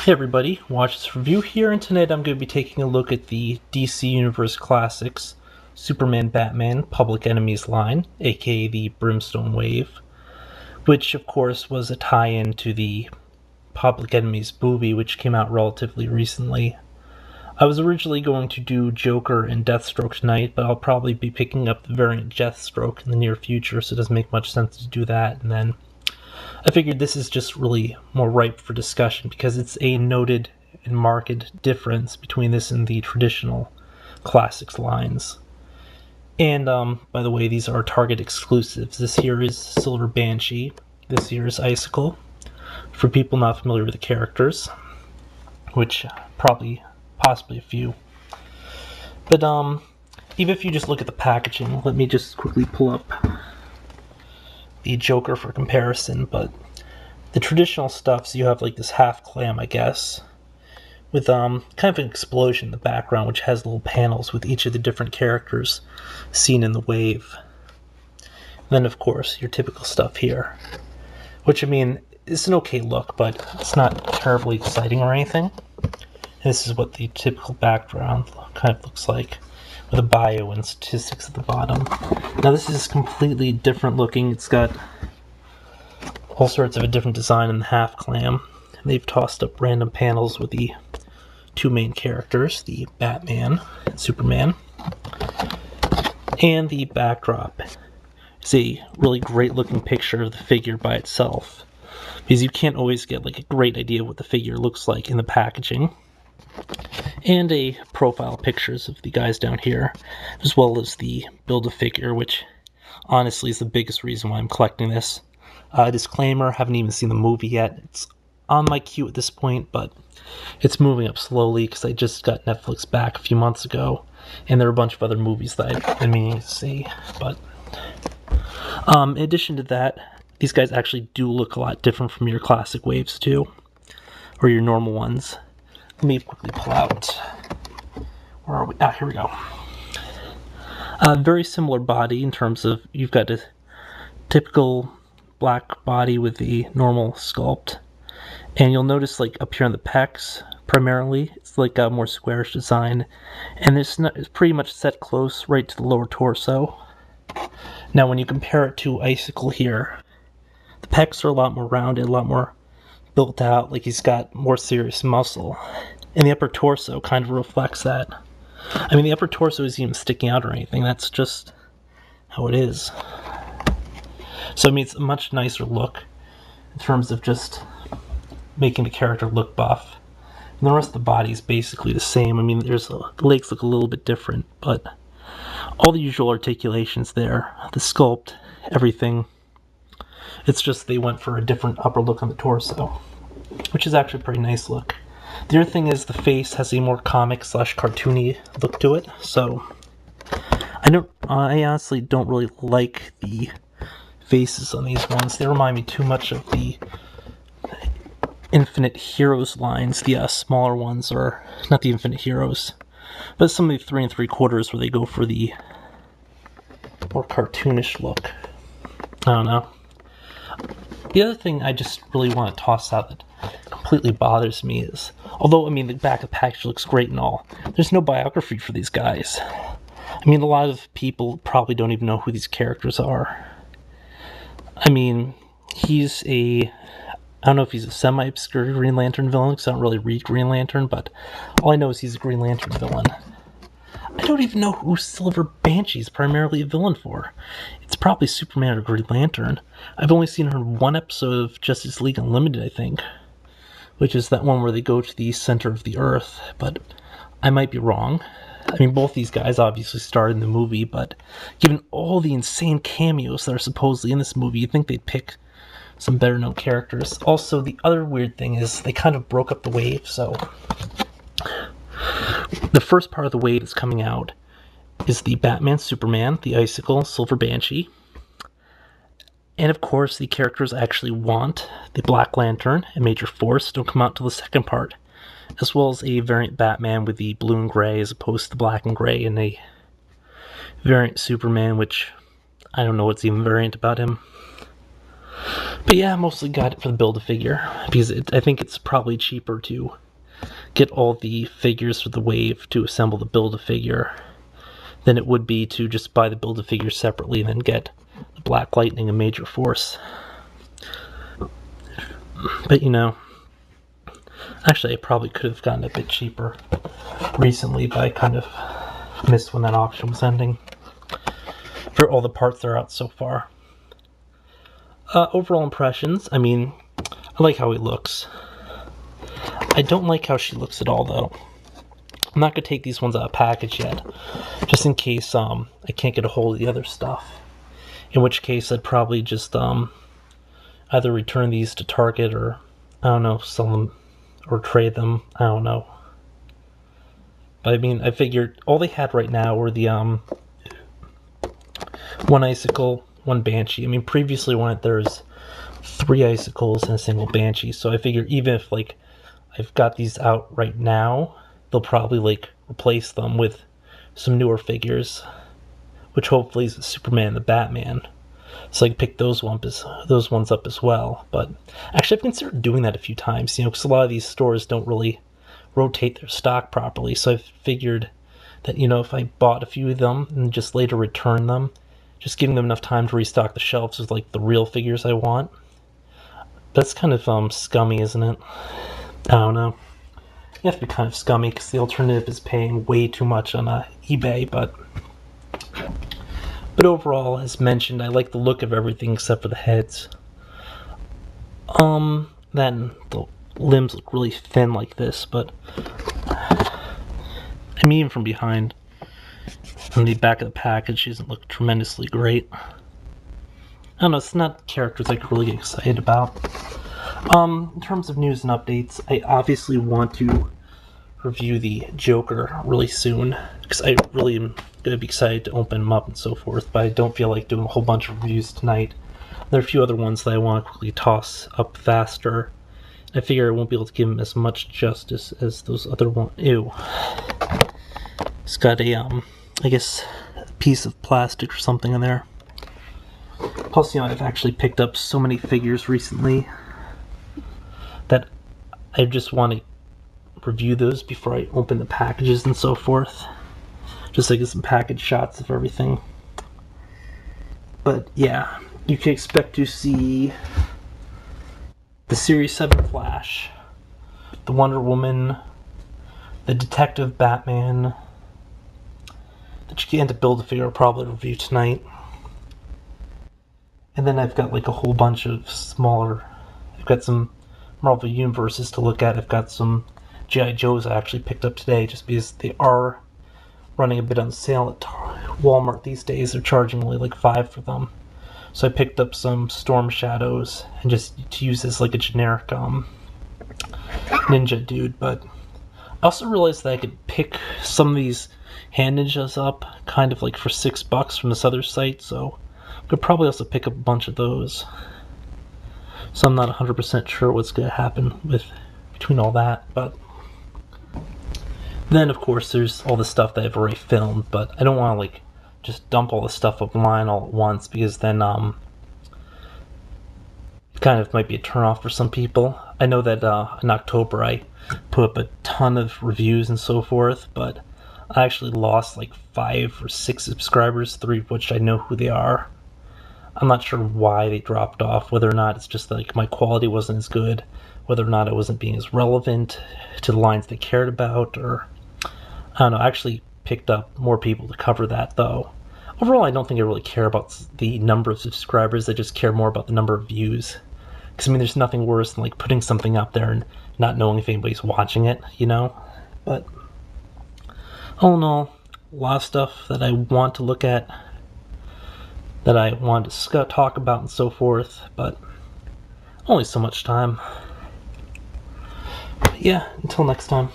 Hey everybody, watch this review here, and tonight I'm going to be taking a look at the DC Universe Classics Superman Batman Public Enemies line, aka the Brimstone Wave, which of course was a tie-in to the Public Enemies movie, which came out relatively recently. I was originally going to do Joker and Deathstroke tonight, but I'll probably be picking up the variant Deathstroke in the near future, so it doesn't make much sense to do that, and then I figured this is just really more ripe for discussion because it's a noted and marked difference between this and the traditional classics lines. And by the way, these are Target exclusives. This here is Silver Banshee. This here is Icicle. For people not familiar with the characters, which possibly a few. But even if you just look at the packaging, let me just quickly pull up the Joker for comparison, but the traditional stuff, so you have like this half clam, I guess, with kind of an explosion in the background, which has little panels with each of the different characters seen in the wave. And then, of course, your typical stuff here, which, I mean, is an okay look, but it's not terribly exciting or anything. And this is what the typical background kind of looks like, with a bio and statistics at the bottom. Now this is completely different looking. It's got all sorts of a different design in the half clam. They've tossed up random panels with the two main characters, the Batman and Superman. And the backdrop is a really great looking picture of the figure by itself, because you can't always get like a great idea of what the figure looks like in the packaging. And a profile pictures of the guys down here, as well as the Build-A-Figure, which honestly is the biggest reason why I'm collecting this. Disclaimer, haven't even seen the movie yet. It's on my queue at this point, but it's moving up slowly because I just got Netflix back a few months ago, and there are a bunch of other movies that I've been meaning to see. But in addition to that, these guys actually do look a lot different from your classic waves too, or your normal ones. Let me quickly pull out. Where are we? Ah, here we go. Very similar body in terms of you've got a typical black body with the normal sculpt, and you'll notice like up here on the pecs, primarily it's like a more squarish design, and it's pretty much set close right to the lower torso. Now, when you compare it to Icicle here, the pecs are a lot more rounded, a lot more built out, like he's got more serious muscle, and the upper torso kind of reflects that. I mean, the upper torso isn't even sticking out or anything, that's just how it is. So I mean, it's a much nicer look in terms of just making the character look buff, and the rest of the body is basically the same. I mean, the legs look a little bit different, but all the usual articulations there, the sculpt, everything. It's just they went for a different upper look on the torso, which is actually a pretty nice look. The other thing is the face has a more comic/cartoony look to it, so I honestly don't really like the faces on these ones. They remind me too much of the Infinite Heroes lines, the smaller ones, or not the Infinite Heroes, but some of the 3 3/4 where they go for the more cartoonish look. I don't know. The other thing I just really want to toss out that completely bothers me is, although, I mean, the back of the package looks great and all, there's no biography for these guys. I mean, a lot of people probably don't even know who these characters are. I mean, I don't know if he's a semi-obscure Green Lantern villain, because I don't really read Green Lantern, but all I know is he's a Green Lantern villain. I don't even know who Silver Banshee is primarily a villain for. It's probably Superman or Green Lantern. I've only seen her in one episode of Justice League Unlimited, I think, which is that one where they go to the center of the Earth, but I might be wrong. I mean, both these guys obviously starred in the movie, but given all the insane cameos that are supposedly in this movie, you'd think they'd pick some better-known characters. Also, the other weird thing is they kind of broke up the wave, so the first part of the wave that's coming out is the Batman, Superman, the Icicle, Silver Banshee, and of course the characters I actually want, the Black Lantern and Major Force, don't come out till the second part, as well as a variant Batman with the blue and gray as opposed to the black and gray, and a variant Superman, which I don't know what's even variant about him. But yeah, I mostly got it for the Build-A-Figure, because I think it's probably cheaper to get all the figures for the wave to assemble the Build-A-Figure than it would be to just buy the Build-A-Figure separately and then get the Black Lightning and Major Force. But you know, actually I probably could have gotten a bit cheaper recently, but I kind of missed when that auction was ending for all the parts that are out so far. Overall impressions, I mean, I like how he looks. I don't like how she looks at all, though. I'm not going to take these ones out of package yet, just in case I can't get a hold of the other stuff. In which case, I'd probably just either return these to Target or, I don't know, sell them or trade them. I don't know. But I mean, I figured all they had right now were the one Icicle, one Banshee. I mean, previously there's 3 Icicles and a single Banshee, so I figure even if, like, I've got these out right now, they'll probably, like, replace them with some newer figures, which hopefully is Superman and the Batman. So I can pick those ones up as well. But actually, I've considered doing that a few times, you know, because a lot of these stores don't really rotate their stock properly. So I've figured that, you know, if I bought a few of them and just later return them, just giving them enough time to restock the shelves with, like, the real figures I want. That's kind of scummy, isn't it? I don't know. You have to be kind of scummy because the alternative is paying way too much on eBay, but overall, as mentioned, I like the look of everything except for the heads. Then the limbs look really thin like this, but I mean, even from behind, on the back of the package, she doesn't look tremendously great. I don't know, it's not characters I could really get excited about. In terms of news and updates, I obviously want to review the Joker really soon, because I really am going to be excited to open them up and so forth, but I don't feel like doing a whole bunch of reviews tonight. There are a few other ones that I want to quickly toss up faster. I figure I won't be able to give them as much justice as those other ones. Ew. It's got a, I guess, a piece of plastic or something in there. Plus, you know, I've actually picked up so many figures recently that I just want to review those before I open the packages and so forth. Just like some package shots of everything. But yeah, you can expect to see the Series 7 Flash, the Wonder Woman, the Detective Batman, the Gigantic Build-A-Figure I'll probably review tonight. And then I've got like a whole bunch of smaller, I've got some Marvel Universes to look at. I've got some G.I. Joes I actually picked up today just because they are running a bit on sale at Walmart these days. They're charging only like $5 for them. So I picked up some Storm Shadows and just to use as like a generic ninja dude. But I also realized that I could pick some of these hand ninjas up kind of like for $6 from this other site. So I could probably also pick up a bunch of those. So I'm not 100% sure what's going to happen between all that, but then of course there's all the stuff that I've already filmed, but I don't want to like just dump all the stuff online all at once, because then it kind of might be a turnoff for some people. I know that in October I put up a ton of reviews and so forth, but I actually lost like 5 or 6 subscribers, 3 of which I know who they are. I'm not sure why they dropped off, whether or not it's just like my quality wasn't as good, whether or not I wasn't being as relevant to the lines they cared about, or I don't know. I actually picked up more people to cover that, though. Overall, I don't think I really care about the number of subscribers. I just care more about the number of views. Because, I mean, there's nothing worse than like putting something up there and not knowing if anybody's watching it, you know? But all in all, a lot of stuff that I want to look at, that I want to talk about and so forth, but only so much time. But yeah, until next time.